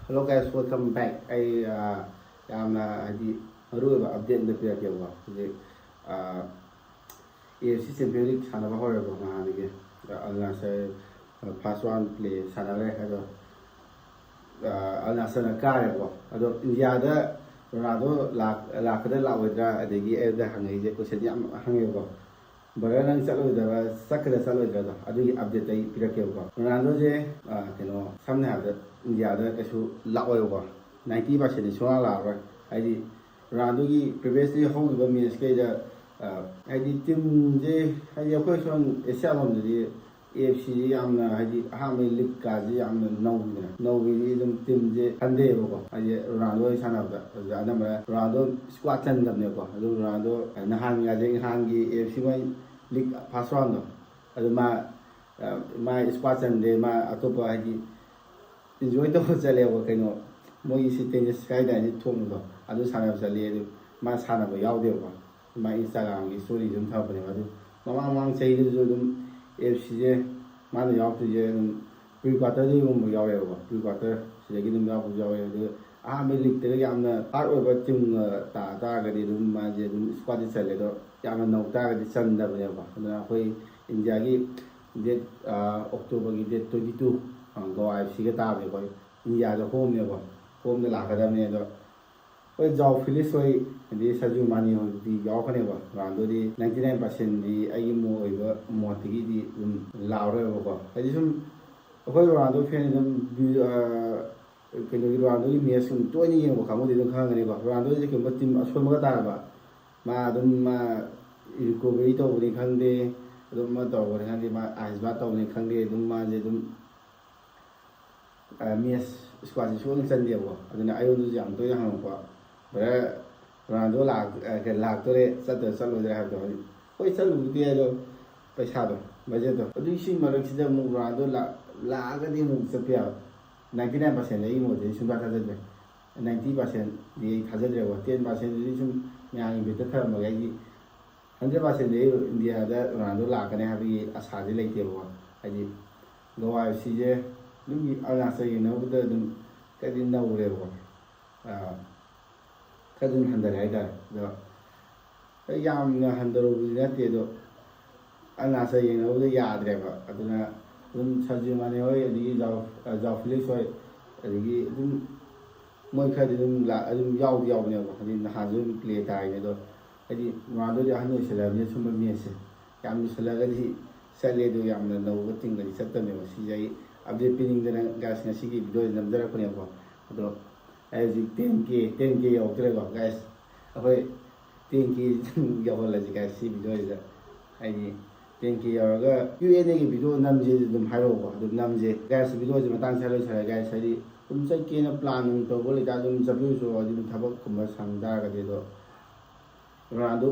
Hello guys, welcome back. Yamna hadi maruba update na pirakewa. Hadi AFC Champions League sana ba hore ba ma hadi Al Nassr first one play sana le hado Al Nassr na kare ba. Ado India da Ronaldo la kada la wedra adegi da hangai je ko sedi am hangai ba. Barang salo da sakra salo da adu update ai pirakewa. Ronaldo je keno samne hada India da kasu laoy ba 90% ni sona la ba ai Ronaldo gi previously home ba match ke da ai team je ai ko son Asia lom de AFC amna ai ha me league ka je amna no bi dum team je hande ba ai Ronaldo sana da da ma Ronaldo squad tan da ne ba Ronaldo na han ga je han gi AFC mai league first round do ma squad tan de ma atopa ai enjoy to chale ba kaino moi si tennis sky da ni thom do adu sana ba chale ma sana ba yaw de ba ma Instagram gi story dum tha ba ne adu mama chai du dum FC je ma no yaw tu je pre quarter ji gum yaw ye ba pre quarter si gi dum yaw ye de me league te ga amna hard over team ta ga di dum ma je dum squad ji chale do yamna no ta ga di chan da ba ne ba na khoi India gi date October gi date 22 Goa FC cái tao thì coi India cho hôm này coi hôm này là cái đêm này rồi coi giàu Philips coi đi Sadio Mane hồi đi gió cái này coi và tôi đi 99% đi ai mua ở mua thì đi lao rồi coi cái gì cũng coi rồi tôi fan cái người rồi tôi mi sum tôi như vậy không có đi được hàng này coi rồi tôi chỉ cần một team asol mà cái tao mà đừng mà recovery tàu đi khang đi đừng mà tàu đi khang đi mà ice bath tàu đi khang đi đừng mà gì đừng Mies squad ji suang chan dia wa aduna ayo du jam to yang ko bara Ronaldo la to re sa to sa lo ja ha to oi sa lu dia do paisa do budget do adu si ma si da mu Ronaldo la ga di mu sa pya 99% le mo de sun ba ta de 90% di tha de wa 10% di sun yang bi ta tha ma ga ji 100% de India da Ronaldo la ka ne ha bi asa de le te wa ai Goa FC je đúng ở là xây nó bây giờ cái đi đâu đều cái đun hành đấy rồi cái giam hành đầu gì thì đó anh là xây nó bây giờ già đấy vậy cái là đun xây dựng mà nếu đi giàu Philips rồi thì đun mỗi cái thì đun là đun giàu nhiều thì hàng đun play tài này rồi cái gì mà đôi giờ hắn nuôi sẽ làm như chúng mình miễn sẽ làm sẽ là cái gì sẽ lấy được làm là đâu có tiền cái gì sẽ tận được gì vậy update pinning dana guys ngasi gi video namjara ko ne ko ado as 10k yautre ko guys ahoi 10k yawala ji guys si video ida ai 10k yawaga Q&A gi video namje dum hairo ko dum namje guys video ji matang salo sara guys ai dum sai ke na plan to bole da dum sabu so dum thabak kuma samda ga de do Ronaldo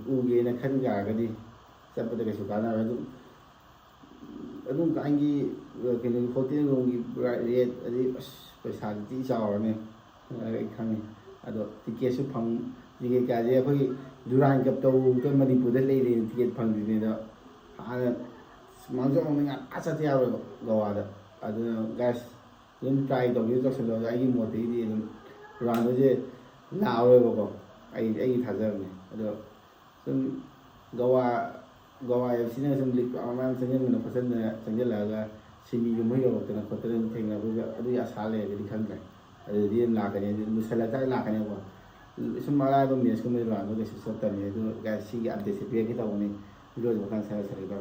u ge na khan ga di sabda ga su kana dum adum ka angi cái hotel room gi rate adi paisa ti chaw ne ai khang ado ticket su phang ji ka je khoi Duran Cup to to Manipur da le le ticket phang di ne da ha mangjo ma nga asa ti aro Goa da ado guys dum try to use so lo ai mo ti di dum ran do je lao ro ko ai tha ja ne ado dum Goa FC na sum lik amam sangen na pasan na sangen la ga simi yung mayo tena koteran tengna bu adu ya sale ga dikhan ga adu din la ka ne musala ta la ka ne ko sum mala do mes ko me ra no ga su ta ne do ga si ga update se pe ki ta woni video kan sa sa ba